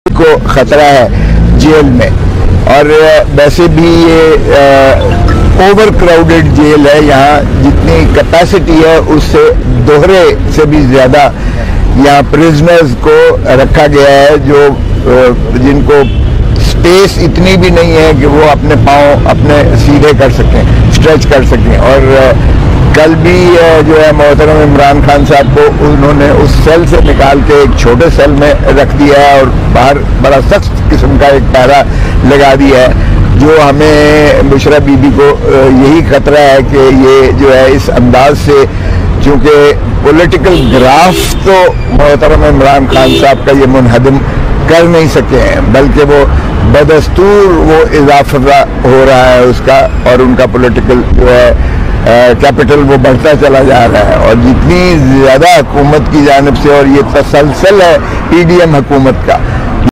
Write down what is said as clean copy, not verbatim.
को खतरा है जेल में। और वैसे भी ये ओवर क्राउडेड जेल है, यहाँ जितनी कैपेसिटी है उससे दोहरे से भी ज़्यादा यहाँ प्रिजनर्स को रखा गया है, जो जिनको स्पेस इतनी भी नहीं है कि वो अपने पाँव अपने सीधे कर सकें, स्ट्रेच कर सकें। और कल भी जो है मोहतरम इमरान खान साहब को उन्होंने उस सेल से निकाल के एक छोटे सेल में रख दिया है और बाहर बड़ा सख्त किस्म का एक पैरा लगा दिया है, जो हमें बुशरा बीबी को यही खतरा है कि ये जो है इस अंदाज से, चूँकि पॉलिटिकल ग्राफ तो मोहतरम इमरान खान साहब का ये मुनहदम कर नहीं सके हैं, बल्कि वो बदस्तूर वो इजाफा हो रहा है उसका, और उनका पॉलिटिकल जो है कैपिटल वो बढ़ता चला जा रहा है। और जितनी ज़्यादा हुकूमत की जानिब से, और ये तसलसल है पीडीएम हुकूमत का,